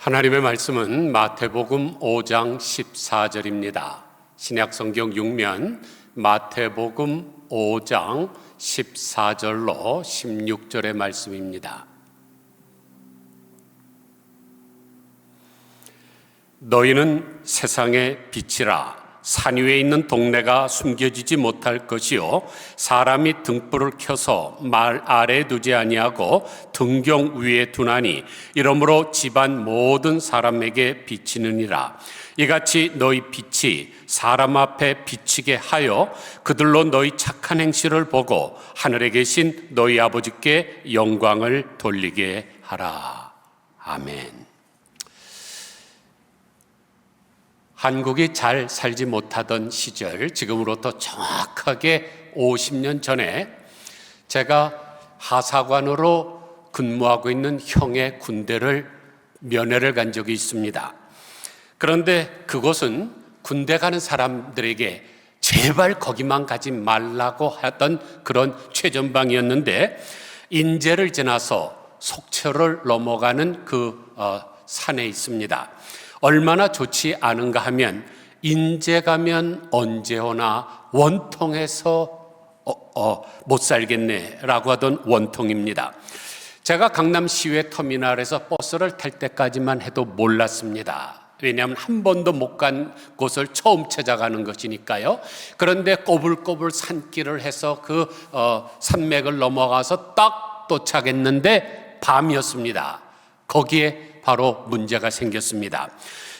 하나님의 말씀은 마태복음 5장 14절입니다. 신약성경 6면 마태복음 5장 14절로 16절의 말씀입니다. 너희는 세상의 빛이라. 산 위에 있는 동네가 숨겨지지 못할 것이요 사람이 등불을 켜서 말 아래에 두지 아니하고 등경 위에 두나니 이러므로 집안 모든 사람에게 비치느니라. 이같이 너희 빛이 사람 앞에 비치게 하여 그들로 너희 착한 행실을 보고 하늘에 계신 너희 아버지께 영광을 돌리게 하라. 아멘. 한국이 잘 살지 못하던 시절, 지금으로부터 정확하게 50년 전에 제가 하사관으로 근무하고 있는 형의 군대를 면회를 간 적이 있습니다. 그런데 그곳은 군대 가는 사람들에게 제발 거기만 가지 말라고 하던 그런 최전방이었는데, 인제를 지나서 속초를 넘어가는 그 산에 있습니다. 얼마나 좋지 않은가 하면 인제 가면 언제 오나 원통해서 못 살겠네 라고 하던 원통입니다. 제가 강남 시외 터미널에서 버스를 탈 때까지만 해도 몰랐습니다. 왜냐하면 한 번도 못 간 곳을 처음 찾아가는 것이니까요. 그런데 꼬불꼬불 산길을 해서 그 산맥을 넘어가서 딱 도착했는데 밤이었습니다. 거기에 바로 문제가 생겼습니다.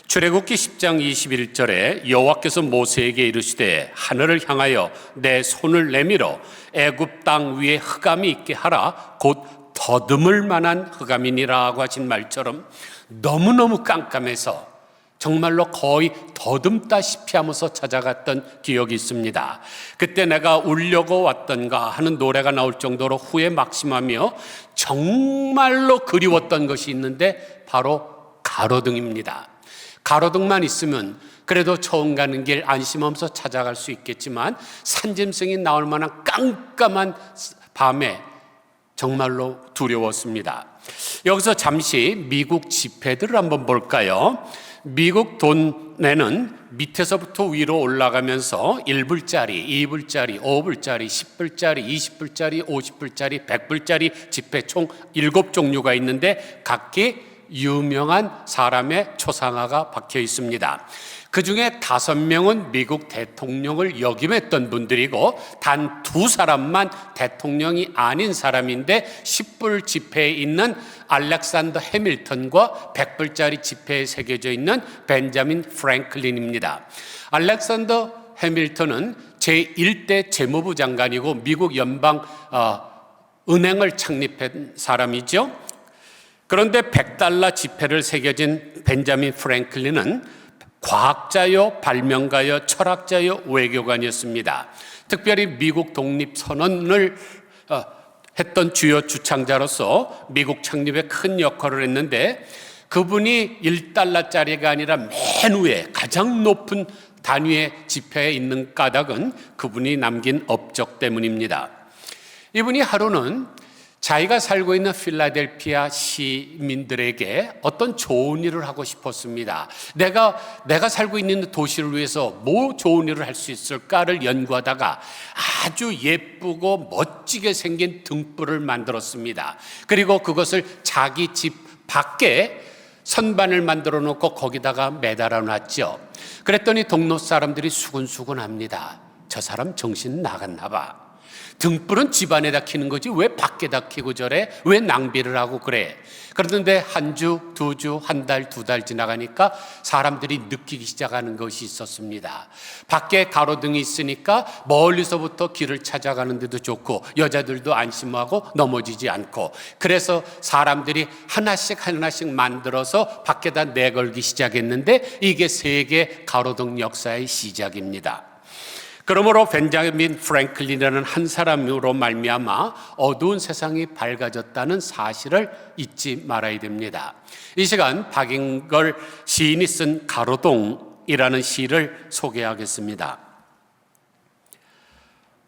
출애굽기 10장 21절에 여호와께서 모세에게 이르시되 하늘을 향하여 내 손을 내밀어 애굽 땅 위에 흑암이 있게 하라. 곧 더듬을 만한 흑암이니라고 하신 말처럼 너무너무 깜깜해서 정말로 거의 더듬다시피 하면서 찾아갔던 기억이 있습니다. 그때 내가 울려고 왔던가 하는 노래가 나올 정도로 후회 막심하며 정말로 그리웠던 것이 있는데 바로 가로등입니다. 가로등만 있으면 그래도 처음 가는 길 안심하면서 찾아갈 수 있겠지만 산짐승이 나올 만한 깜깜한 밤에 정말로 두려웠습니다. 여기서 잠시 미국 지폐들을 한번 볼까요? 미국 돈에는 밑에서부터 위로 올라가면서 1불짜리, 2불짜리, 5불짜리, 10불짜리, 20불짜리, 50불짜리, 100불짜리 지폐 총 7종류가 있는데 각기 유명한 사람의 초상화가 박혀 있습니다. 그 중에 5명은 미국 대통령을 역임했던 분들이고 단 2사람만 대통령이 아닌 사람인데 10불 지폐에 있는 알렉산더 해밀턴과 100불짜리 지폐에 새겨져 있는 벤자민 프랭클린입니다. 알렉산더 해밀턴은 제1대 재무부 장관이고 미국 연방 은행을 창립한 사람이죠. 그런데 100달러 지폐를 새겨진 벤자민 프랭클린은 과학자요, 발명가요, 철학자요, 외교관이었습니다. 특별히 미국 독립선언을 했던 주요 주창자로서 미국 창립에 큰 역할을 했는데 그분이 1달러짜리가 아니라 맨 위에 가장 높은 단위의 지폐에 있는 까닭은 그분이 남긴 업적 때문입니다. 이분이 하루는 자기가 살고 있는 필라델피아 시민들에게 어떤 좋은 일을 하고 싶었습니다. 내가 살고 있는 도시를 위해서 뭐 좋은 일을 할 수 있을까를 연구하다가 아주 예쁘고 멋지게 생긴 등불을 만들었습니다. 그리고 그것을 자기 집 밖에 선반을 만들어 놓고 거기다가 매달아 놨죠. 그랬더니 동네 사람들이 수군수군합니다. 저 사람 정신 나갔나 봐. 등불은 집 안에다 켜는 거지 왜 밖에다 켜고 저래? 왜 낭비를 하고 그래? 그런데 한 주, 2주, 한 달, 2달 지나가니까 사람들이 느끼기 시작하는 것이 있었습니다. 밖에 가로등이 있으니까 멀리서부터 길을 찾아가는 데도 좋고 여자들도 안심하고 넘어지지 않고 그래서 사람들이 하나씩 만들어서 밖에다 내걸기 시작했는데 이게 세계 가로등 역사의 시작입니다. 그러므로 벤자민 프랭클린이라는 한 사람으로 말미암아 어두운 세상이 밝아졌다는 사실을 잊지 말아야 됩니다. 이 시간 박인걸 시인이 쓴 가로등이라는 시를 소개하겠습니다.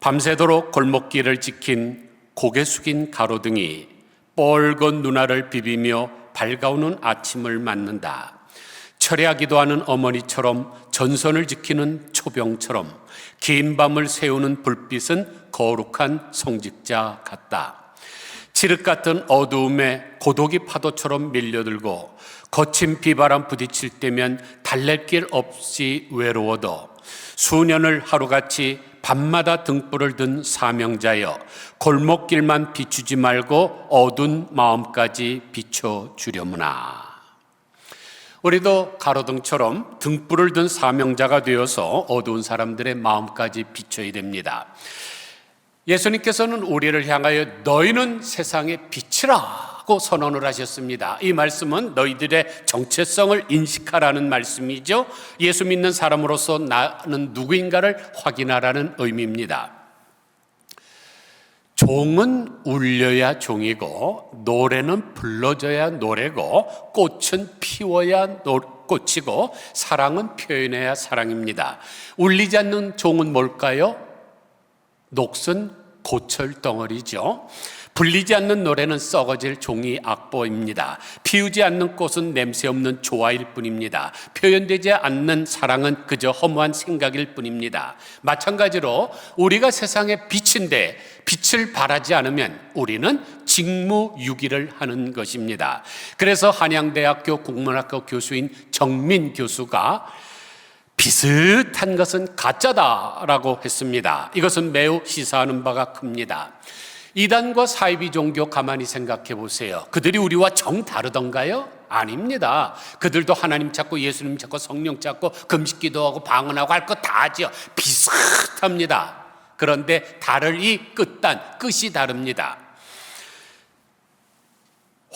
밤새도록 골목길을 지킨 고개 숙인 가로등이 뻘건 누나를 비비며 밝아오는 아침을 맞는다. 철야 기도하는 어머니처럼 전선을 지키는 초병처럼 긴 밤을 새우는 불빛은 거룩한 성직자 같다. 칠흑 같은 어두움에 고독이 파도처럼 밀려들고 거친 비바람 부딪힐 때면 달랠 길 없이 외로워도 수년을 하루같이 밤마다 등불을 든 사명자여, 골목길만 비추지 말고 어두운 마음까지 비춰주려무나. 우리도 가로등처럼 등불을 든 사명자가 되어서 어두운 사람들의 마음까지 비춰야 됩니다. 예수님께서는 우리를 향하여 너희는 세상의 빛이라고 선언을 하셨습니다. 이 말씀은 너희들의 정체성을 인식하라는 말씀이죠. 예수 믿는 사람으로서 나는 누구인가를 확인하라는 의미입니다. 종은 울려야 종이고 노래는 불러줘야 노래고 꽃은 피워야 꽃이고 사랑은 표현해야 사랑입니다. 울리지 않는 종은 뭘까요? 녹슨 고철 덩어리죠. 불리지 않는 노래는 썩어질 종이 악보입니다. 피우지 않는 꽃은 냄새 없는 조화일 뿐입니다. 표현되지 않는 사랑은 그저 허무한 생각일 뿐입니다. 마찬가지로 우리가 세상의 빛인데 빛을 발하지 않으면 우리는 직무유기를 하는 것입니다. 그래서 한양대학교 국문학과 교수인 정민 교수가 비슷한 것은 가짜다라고 했습니다. 이것은 매우 시사하는 바가 큽니다. 이단과 사이비 종교 가만히 생각해 보세요. 그들이 우리와 정 다르던가요? 아닙니다. 그들도 하나님 찾고 예수님 찾고 성령 찾고 금식 기도하고 방언하고 할 거 다 하죠. 비슷합니다. 그런데 다를 이 끝이 다릅니다.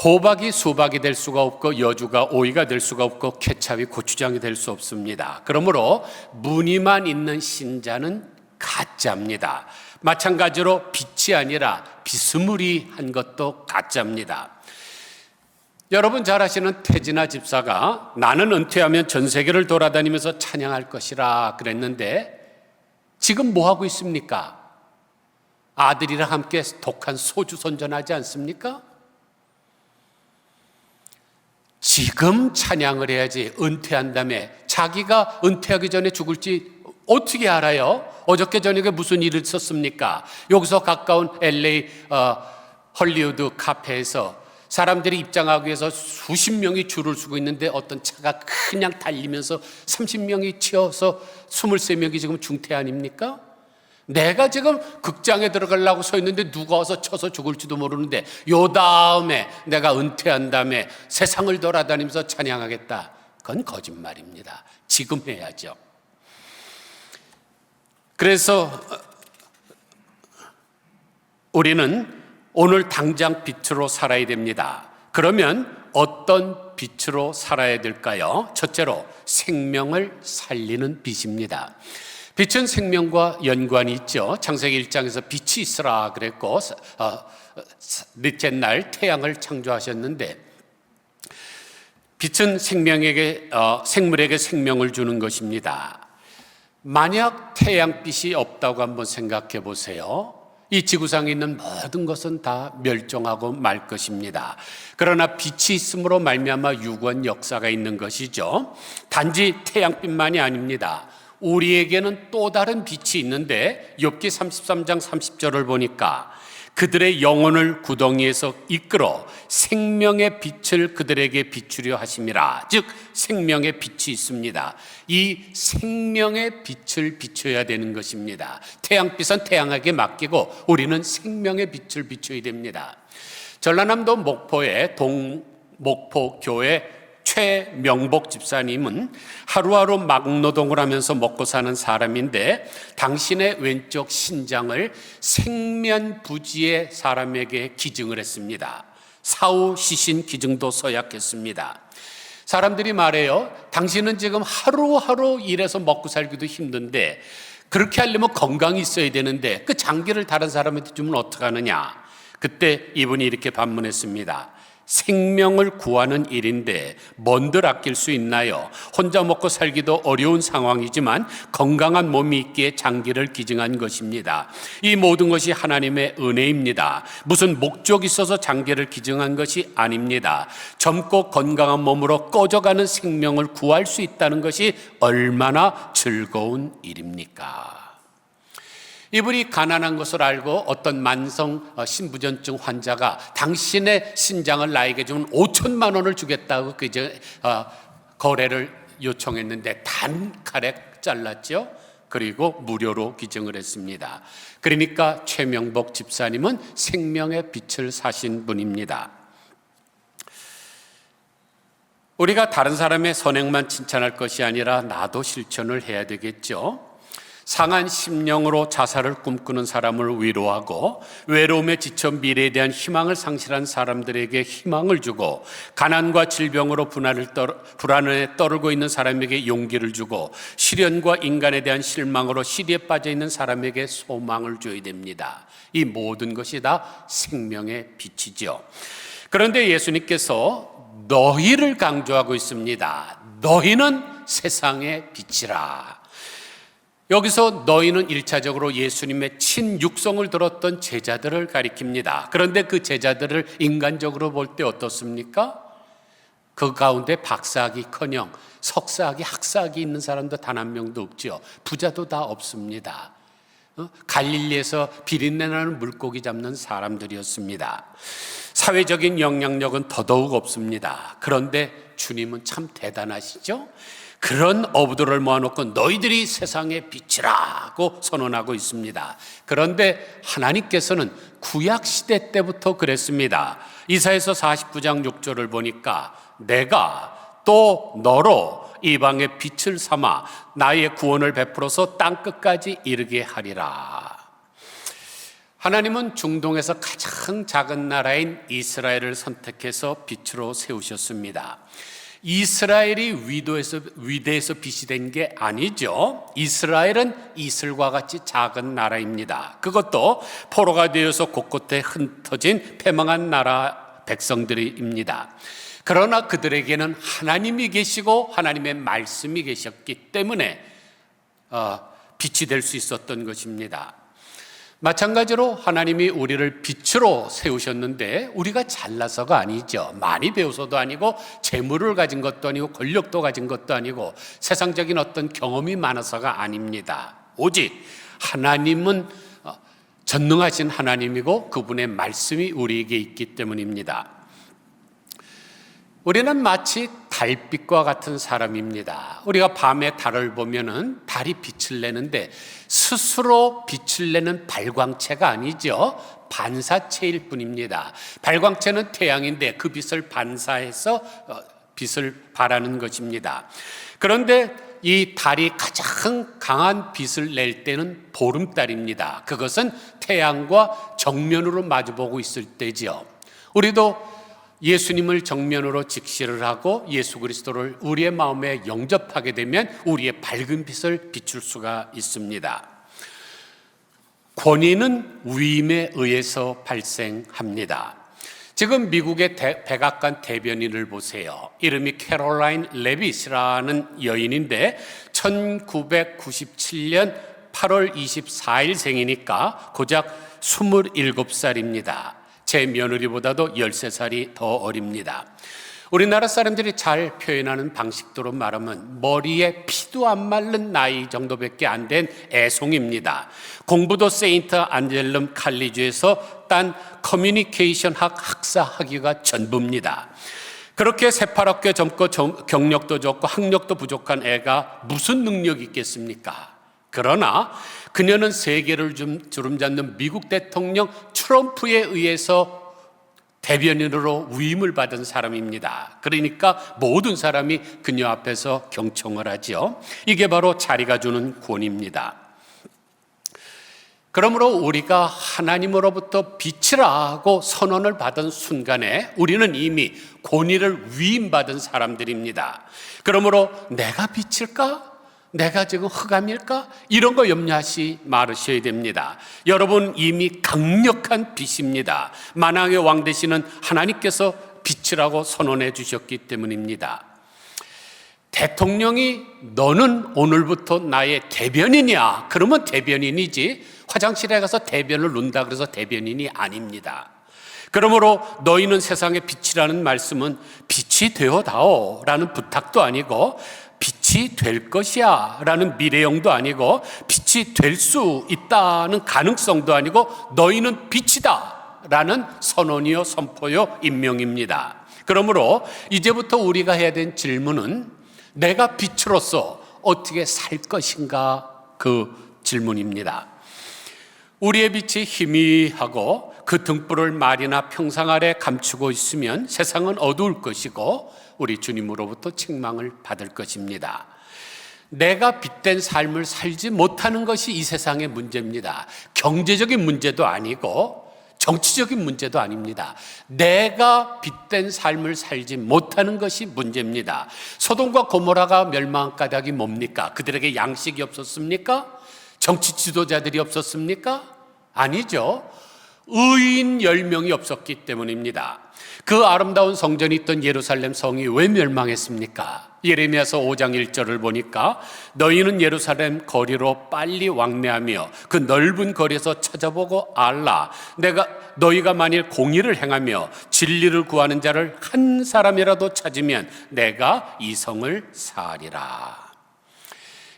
호박이 수박이 될 수가 없고 여주가 오이가 될 수가 없고 케찹이 고추장이 될 수 없습니다. 그러므로 무늬만 있는 신자는 가짜입니다. 마찬가지로 빛이 아니라 비스무리한 것도 가짜입니다. 여러분 잘 아시는 태진아 집사가 나는 은퇴하면 전 세계를 돌아다니면서 찬양할 것이라 그랬는데 지금 뭐 하고 있습니까? 아들이랑 함께 독한 소주 선전하지 않습니까? 지금 찬양을 해야지. 은퇴한 다음에 자기가 은퇴하기 전에 죽을지 어떻게 알아요? 어저께 저녁에 무슨 일을 있었습니까? 여기서 가까운 LA 헐리우드 카페에서 사람들이 입장하기 위해서 수십 명이 줄을 서고 있는데 어떤 차가 그냥 달리면서 30명이 치여서 23명이 지금 중퇴 아닙니까? 내가 지금 극장에 들어가려고 서 있는데 누가 와서 쳐서 죽을지도 모르는데 요 다음에 내가 은퇴한 다음에 세상을 돌아다니면서 찬양하겠다. 그건 거짓말입니다. 지금 해야죠. 그래서 우리는 오늘 당장 빛으로 살아야 됩니다. 그러면 어떤 빛으로 살아야 될까요? 첫째로 생명을 살리는 빛입니다. 빛은 생명과 연관이 있죠. 창세기 1장에서 빛이 있으라 그랬고 넷째 날 태양을 창조하셨는데 빛은 생물에게 생명을 주는 것입니다. 만약 태양빛이 없다고 한번 생각해 보세요. 이 지구상에 있는 모든 것은 다 멸종하고 말 것입니다. 그러나 빛이 있음으로 말미암아 유구한 역사가 있는 것이죠. 단지 태양빛만이 아닙니다. 우리에게는 또 다른 빛이 있는데 욥기 33장 30절을 보니까 그들의 영혼을 구덩이에서 이끌어 생명의 빛을 그들에게 비추려 하심이라. 즉 생명의 빛이 있습니다. 이 생명의 빛을 비춰야 되는 것입니다. 태양빛은 태양에게 맡기고 우리는 생명의 빛을 비춰야 됩니다. 전라남도 목포의 동목포교회 최명복 집사님은 하루하루 막노동을 하면서 먹고 사는 사람인데 당신의 왼쪽 신장을 생면부지의 사람에게 기증을 했습니다. 사후 시신 기증도 서약했습니다. 사람들이 말해요. 당신은 지금 하루하루 일해서 먹고 살기도 힘든데 그렇게 하려면 건강이 있어야 되는데 그 장기를 다른 사람한테 주면 어떡하느냐. 그때 이분이 이렇게 반문했습니다. 생명을 구하는 일인데 뭔들 아낄 수 있나요? 혼자 먹고 살기도 어려운 상황이지만 건강한 몸이 있기에 장기를 기증한 것입니다. 이 모든 것이 하나님의 은혜입니다. 무슨 목적이 있어서 장기를 기증한 것이 아닙니다. 젊고 건강한 몸으로 꺼져가는 생명을 구할 수 있다는 것이 얼마나 즐거운 일입니까? 이분이 가난한 것을 알고 어떤 만성 신부전증 환자가 당신의 신장을 나에게 주면 5천만 원을 주겠다고 거래를 요청했는데 단칼에 잘랐죠. 그리고 무료로 기증을 했습니다. 그러니까 최명복 집사님은 생명의 빛을 사신 분입니다. 우리가 다른 사람의 선행만 칭찬할 것이 아니라 나도 실천을 해야 되겠죠. 상한 심령으로 자살을 꿈꾸는 사람을 위로하고 외로움에 지쳐 미래에 대한 희망을 상실한 사람들에게 희망을 주고 가난과 질병으로 불안에 떨고 있는 사람에게 용기를 주고 시련과 인간에 대한 실망으로 시리에 빠져 있는 사람에게 소망을 줘야 됩니다. 이 모든 것이 다 생명의 빛이죠. 그런데 예수님께서 너희를 강조하고 있습니다. 너희는 세상의 빛이라. 여기서 너희는 1차적으로 예수님의 친육성을 들었던 제자들을 가리킵니다. 그런데 그 제자들을 인간적으로 볼 때 어떻습니까? 그 가운데 박사학위커녕 석사학위, 학사학위 있는 사람도 단 한 명도 없죠. 부자도 다 없습니다. 갈릴리에서 비린내 나는 물고기 잡는 사람들이었습니다. 사회적인 영향력은 더더욱 없습니다. 그런데 주님은 참 대단하시죠? 그런 어부들을 모아놓고 너희들이 세상의 빛이라고 선언하고 있습니다. 그런데 하나님께서는 구약시대 때부터 그랬습니다. 이사야서 49장 6절을 보니까 내가 또 너로 이방의 빛을 삼아 나의 구원을 베풀어서 땅끝까지 이르게 하리라. 하나님은 중동에서 가장 작은 나라인 이스라엘을 선택해서 빛으로 세우셨습니다. 이스라엘이 위대해서 빛이 된 게 아니죠. 이스라엘은 이슬과 같이 작은 나라입니다. 그것도 포로가 되어서 곳곳에 흩어진 패망한 나라 백성들입니다. 그러나 그들에게는 하나님이 계시고 하나님의 말씀이 계셨기 때문에 빛이 될 수 있었던 것입니다. 마찬가지로 하나님이 우리를 빛으로 세우셨는데 우리가 잘나서가 아니죠. 많이 배워서도 아니고 재물을 가진 것도 아니고 권력도 가진 것도 아니고 세상적인 어떤 경험이 많아서가 아닙니다. 오직 하나님은 전능하신 하나님이고 그분의 말씀이 우리에게 있기 때문입니다. 우리는 마치 달빛과 같은 사람입니다. 우리가 밤에 달을 보면은 달이 빛을 내는데 스스로 빛을 내는 발광체가 아니죠. 반사체일 뿐입니다. 발광체는 태양인데 그 빛을 반사해서 빛을 발하는 것입니다. 그런데 이 달이 가장 강한 빛을 낼 때는 보름달입니다. 그것은 태양과 정면으로 마주보고 있을 때지요. 우리도 예수님을 정면으로 직시를 하고 예수 그리스도를 우리의 마음에 영접하게 되면 우리의 밝은 빛을 비출 수가 있습니다. 권위는 위임에 의해서 발생합니다. 지금 미국의 백악관 대변인을 보세요. 이름이 캐롤라인 레빗이라는 여인인데 1997년 8월 24일 생이니까 고작 27살입니다. 제 며느리보다도 13살이 더 어립니다. 우리나라 사람들이 잘 표현하는 방식대로 말하면 머리에 피도 안 마른 나이 정도밖에 안 된 애송입니다. 공부도 세인트 안젤름 칼리지에서 딴 커뮤니케이션 학사 학위가 전부입니다. 그렇게 새파랗게 젊고 경력도 적고 학력도 부족한 애가 무슨 능력이 있겠습니까? 그러나 그녀는 세계를 주름잡는 미국 대통령 트럼프에 의해서 대변인으로 위임을 받은 사람입니다. 그러니까 모든 사람이 그녀 앞에서 경청을 하죠. 이게 바로 자리가 주는 권위입니다. 그러므로 우리가 하나님으로부터 빛이라고 선언을 받은 순간에 우리는 이미 권위를 위임받은 사람들입니다. 그러므로 내가 빛일까? 내가 지금 흑암일까? 이런 거 염려하지 말으셔야 됩니다. 여러분 이미 강력한 빛입니다. 만왕의 왕 되시는 하나님께서 빛이라고 선언해 주셨기 때문입니다. 대통령이 너는 오늘부터 나의 대변인이야. 그러면 대변인이지 화장실에 가서 대변을 눈다 그래서 대변인이 아닙니다. 그러므로 너희는 세상의 빛이라는 말씀은 빛이 되어다오 라는 부탁도 아니고 빛이 될 것이야 라는 미래형도 아니고 빛이 될 수 있다는 가능성도 아니고 너희는 빛이다 라는 선언이요 선포요 임명입니다. 그러므로 이제부터 우리가 해야 될 질문은 내가 빛으로서 어떻게 살 것인가 그 질문입니다. 우리의 빛이 희미하고 그 등불을 말이나 평상 아래 감추고 있으면 세상은 어두울 것이고 우리 주님으로부터 책망을 받을 것입니다. 내가 빛된 삶을 살지 못하는 것이 이 세상의 문제입니다. 경제적인 문제도 아니고 정치적인 문제도 아닙니다. 내가 빛된 삶을 살지 못하는 것이 문제입니다. 소돔과 고모라가 멸망한 까닭이 뭡니까? 그들에게 양식이 없었습니까? 정치 지도자들이 없었습니까? 아니죠. 의인 10명이 없었기 때문입니다. 그 아름다운 성전이 있던 예루살렘 성이 왜 멸망했습니까? 예레미야서 5장 1절을 보니까 너희는 예루살렘 거리로 빨리 왕래하며 그 넓은 거리에서 찾아보고 알라. 너희가 만일 공의를 행하며 진리를 구하는 자를 한 사람이라도 찾으면 내가 이 성을 사리라.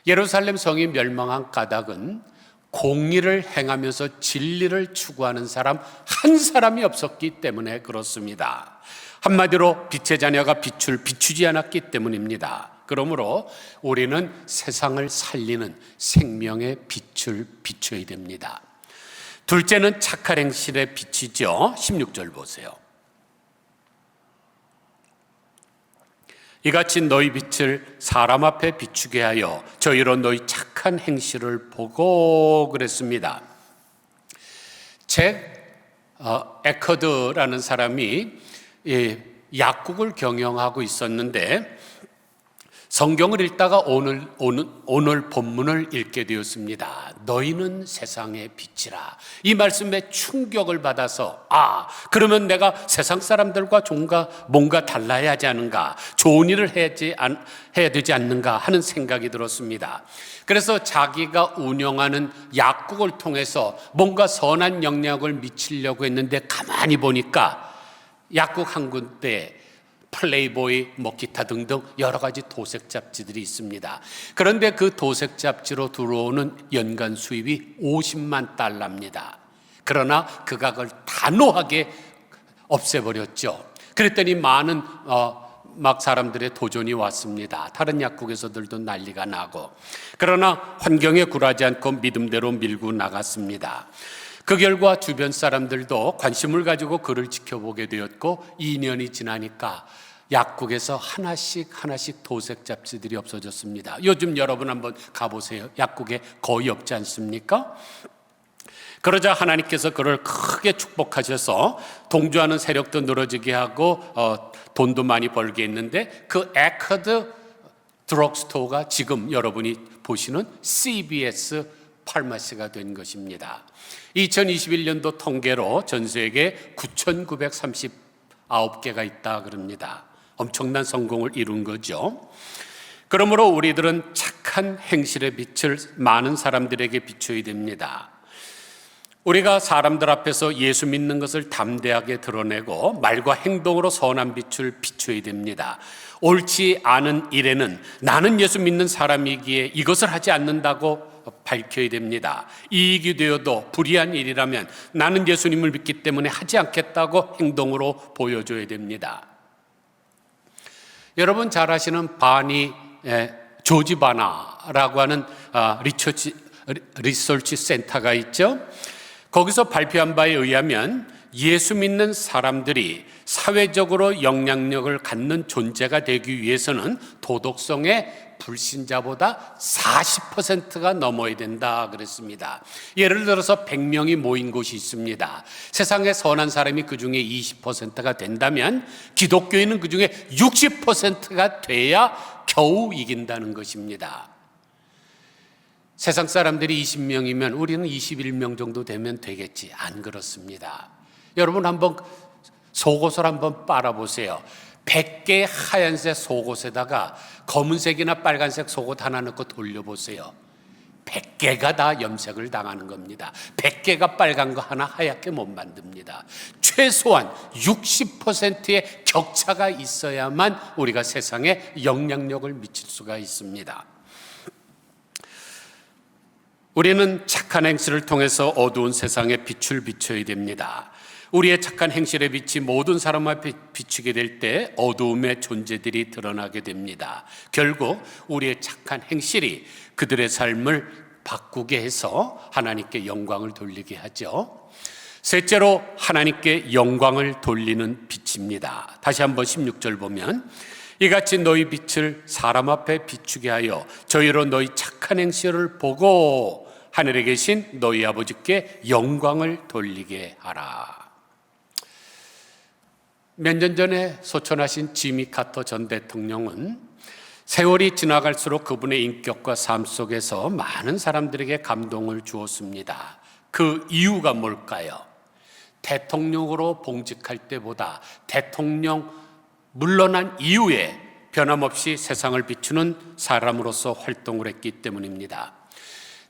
예루살렘 성이 멸망한 까닭은 공의를 행하면서 진리를 추구하는 사람 한 사람이 없었기 때문에 그렇습니다. 한마디로 빛의 자녀가 빛을 비추지 않았기 때문입니다. 그러므로 우리는 세상을 살리는 생명의 빛을 비춰야 됩니다. 둘째는 착한 행실의 빛이죠. 16절 보세요. 이같이 너희 빛을 사람 앞에 비추게 하여 저희로 너희 착한 행실을 보고 그랬습니다. 에커드라는 사람이 약국을 경영하고 있었는데 성경을 읽다가 오늘 본문을 읽게 되었습니다. 너희는 세상의 빛이라. 이 말씀에 충격을 받아서 그러면 내가 세상 사람들과 뭔가 달라야 하지 않은가, 좋은 일을 해야 되지 않는가 하는 생각이 들었습니다. 그래서 자기가 운영하는 약국을 통해서 뭔가 선한 영향을 미치려고 했는데 가만히 보니까 약국 한 군데 플레이보이, 기타 등등 여러 가지 도색 잡지들이 있습니다. 그런데 그 도색 잡지로 들어오는 연간 수입이 50만 달러입니다. 그러나 그 각을 단호하게 없애버렸죠. 그랬더니 많은 사람들의 도전이 왔습니다. 다른 약국에서들도 난리가 나고. 그러나 환경에 굴하지 않고 믿음대로 밀고 나갔습니다. 그 결과 주변 사람들도 관심을 가지고 그를 지켜보게 되었고 2년이 지나니까 약국에서 하나씩 도색 잡지들이 없어졌습니다. 요즘 여러분 한번 가보세요. 약국에 거의 없지 않습니까? 그러자 하나님께서 그를 크게 축복하셔서 동조하는 세력도 늘어지게 하고 돈도 많이 벌게 했는데 그 에커드 드럭스토어가 지금 여러분이 보시는 CBS 파마시가 된 것입니다. 2021년도 통계로 전 세계 9,939개가 있다 그럽니다. 엄청난 성공을 이룬 거죠. 그러므로 우리들은 착한 행실의 빛을 많은 사람들에게 비춰야 됩니다. 우리가 사람들 앞에서 예수 믿는 것을 담대하게 드러내고 말과 행동으로 선한 빛을 비춰야 됩니다. 옳지 않은 일에는 나는 예수 믿는 사람이기에 이것을 하지 않는다고 밝혀야 됩니다. 이익이 되어도 불의한 일이라면 나는 예수님을 믿기 때문에 하지 않겠다고 행동으로 보여줘야 됩니다. 여러분 잘 아시는 조지 바나라고 하는 리서치 센터가 있죠. 거기서 발표한 바에 의하면 예수 믿는 사람들이 사회적으로 영향력을 갖는 존재가 되기 위해서는 도덕성의 불신자보다 40%가 넘어야 된다 그랬습니다. 예를 들어서 100명이 모인 곳이 있습니다. 세상에 선한 사람이 그 중에 20%가 된다면 기독교인은 그 중에 60%가 돼야 겨우 이긴다는 것입니다. 세상 사람들이 20명이면 우리는 21명 정도 되면 되겠지. 안 그렇습니다. 여러분 한번 속옷을 한번 빨아보세요. 100개의 하얀색 속옷에다가 검은색이나 빨간색 속옷 하나 넣고 돌려보세요. 100개가 다 염색을 당하는 겁니다. 100개가 빨간 거 하나 하얗게 못 만듭니다. 최소한 60%의 격차가 있어야만 우리가 세상에 영향력을 미칠 수가 있습니다. 우리는 착한 행실을 통해서 어두운 세상에 빛을 비춰야 됩니다. 우리의 착한 행실의 빛이 모든 사람 앞에 비추게 될 때 어두움의 존재들이 드러나게 됩니다. 결국 우리의 착한 행실이 그들의 삶을 바꾸게 해서 하나님께 영광을 돌리게 하죠. 셋째로 하나님께 영광을 돌리는 빛입니다. 다시 한번 16절 보면 이같이 너희 빛을 사람 앞에 비추게 하여 저희로 너희 착한 행실을 보고 하늘에 계신 너희 아버지께 영광을 돌리게 하라. 몇 년 전에 소천하신 지미 카터 전 대통령은 세월이 지나갈수록 그분의 인격과 삶 속에서 많은 사람들에게 감동을 주었습니다. 그 이유가 뭘까요? 대통령으로 봉직할 때보다 대통령 물러난 이후에 변함없이 세상을 비추는 사람으로서 활동을 했기 때문입니다.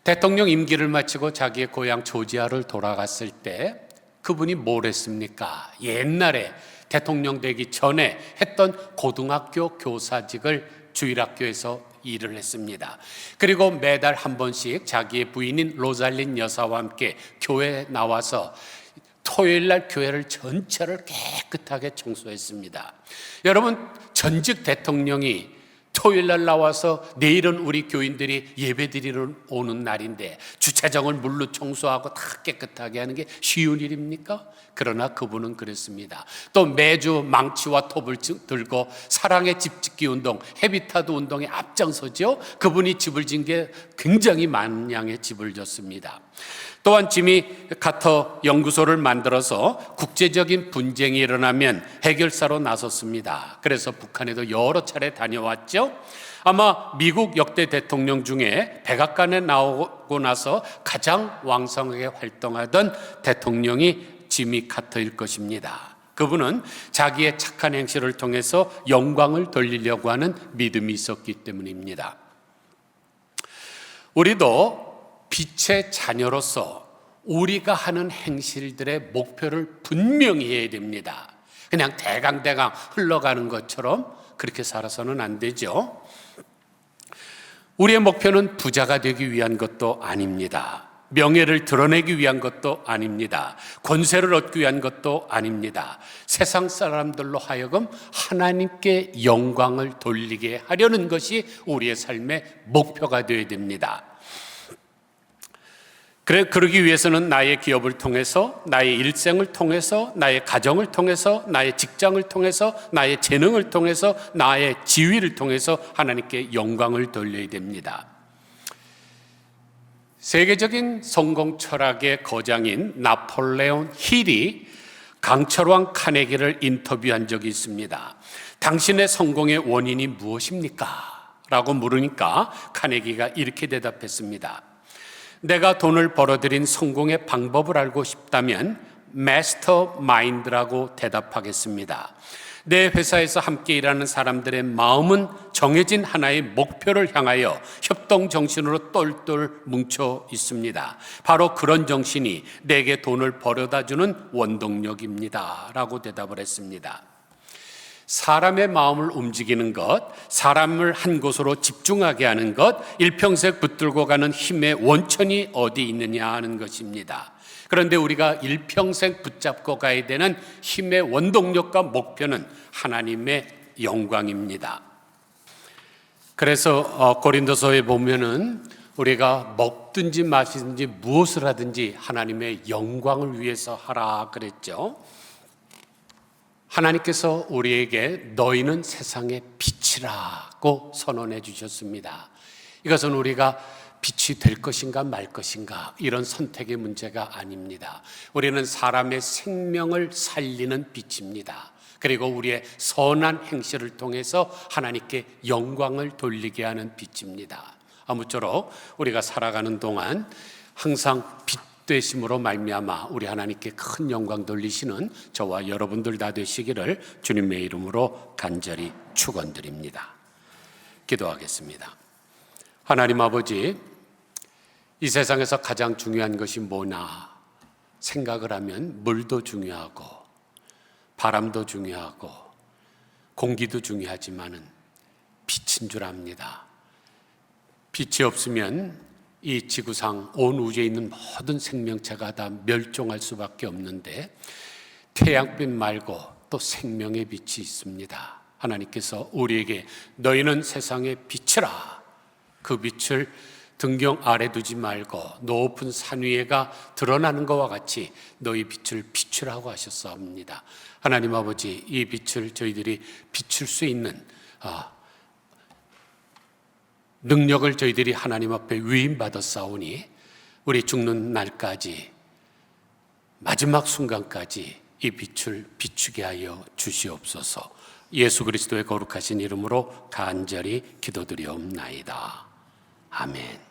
대통령 임기를 마치고 자기의 고향 조지아를 돌아갔을 때 그분이 뭘 했습니까? 옛날에 대통령 되기 전에 했던 고등학교 교사직을 주일학교에서 일을 했습니다. 그리고 매달 한 번씩 자기의 부인인 로잘린 여사와 함께 교회에 나와서 토요일 날 교회를 전체를 깨끗하게 청소했습니다. 여러분, 전직 대통령이 토요일 날 나와서 내일은 우리 교인들이 예배드리러 오는 날인데 주차장을 물로 청소하고 다 깨끗하게 하는 게 쉬운 일입니까? 그러나 그분은 그랬습니다. 또 매주 망치와 톱을 들고 사랑의 집짓기 운동, 헤비타드 운동에 앞장서죠. 그분이 집을 진 게 굉장히 많은 양의 집을 졌습니다. 또한 지미 카터 연구소를 만들어서 국제적인 분쟁이 일어나면 해결사로 나섰습니다. 그래서 북한에도 여러 차례 다녀왔죠. 아마 미국 역대 대통령 중에 백악관에 나오고 나서 가장 왕성하게 활동하던 대통령이 지미 카터일 것입니다. 그분은 자기의 착한 행실을 통해서 영광을 돌리려고 하는 믿음이 있었기 때문입니다. 우리도 빛의 자녀로서 우리가 하는 행실들의 목표를 분명히 해야 됩니다. 그냥 대강대강 흘러가는 것처럼 그렇게 살아서는 안 되죠. 우리의 목표는 부자가 되기 위한 것도 아닙니다. 명예를 드러내기 위한 것도 아닙니다. 권세를 얻기 위한 것도 아닙니다. 세상 사람들로 하여금 하나님께 영광을 돌리게 하려는 것이 우리의 삶의 목표가 되어야 됩니다. 그러기 위해서는 나의 기업을 통해서, 나의 일생을 통해서, 나의 가정을 통해서, 나의 직장을 통해서, 나의 재능을 통해서, 나의 지위를 통해서 하나님께 영광을 돌려야 됩니다. 세계적인 성공 철학의 거장인 나폴레온 힐이 강철왕 카네기를 인터뷰한 적이 있습니다. 당신의 성공의 원인이 무엇입니까? 라고 물으니까 카네기가 이렇게 대답했습니다. 내가 돈을 벌어들인 성공의 방법을 알고 싶다면 마스터 마인드라고 대답하겠습니다. 내 회사에서 함께 일하는 사람들의 마음은 정해진 하나의 목표를 향하여 협동 정신으로 똘똘 뭉쳐 있습니다. 바로 그런 정신이 내게 돈을 벌어다 주는 원동력입니다. 라고 대답을 했습니다. 사람의 마음을 움직이는 것, 사람을 한 곳으로 집중하게 하는 것, 일평생 붙들고 가는 힘의 원천이 어디 있느냐 하는 것입니다. 그런데 우리가 일평생 붙잡고 가야 되는 힘의 원동력과 목표는 하나님의 영광입니다. 그래서 고린도서에 보면은 우리가 먹든지 마시든지 무엇을 하든지 하나님의 영광을 위해서 하라 그랬죠. 하나님께서 우리에게 너희는 세상의 빛이라고 선언해 주셨습니다. 이것은 우리가 빛이 될 것인가 말 것인가 이런 선택의 문제가 아닙니다. 우리는 사람의 생명을 살리는 빛입니다. 그리고 우리의 선한 행실을 통해서 하나님께 영광을 돌리게 하는 빛입니다. 아무쪼록 우리가 살아가는 동안 항상 되심으로 말미암아 우리 하나님께 큰 영광 돌리시는 저와 여러분들 다 되시기를 주님의 이름으로 간절히 축원드립니다. 기도하겠습니다. 하나님 아버지, 이 세상에서 가장 중요한 것이 뭐나 생각을 하면 물도 중요하고 바람도 중요하고 공기도 중요하지만은 빛인 줄 압니다. 빛이 없으면 이 지구상 온 우주에 있는 모든 생명체가 다 멸종할 수밖에 없는데 태양빛 말고 또 생명의 빛이 있습니다. 하나님께서 우리에게 너희는 세상의 빛이라, 그 빛을 등경 아래 두지 말고 높은 산 위에가 드러나는 것과 같이 너희 빛을 비추라고 하셨사옵니다. 하나님 아버지, 이 빛을 저희들이 비출 수 있는 능력을 저희들이 하나님 앞에 위임받았사오니 우리 죽는 날까지 마지막 순간까지 이 빛을 비추게 하여 주시옵소서. 예수 그리스도의 거룩하신 이름으로 간절히 기도드리옵나이다. 아멘.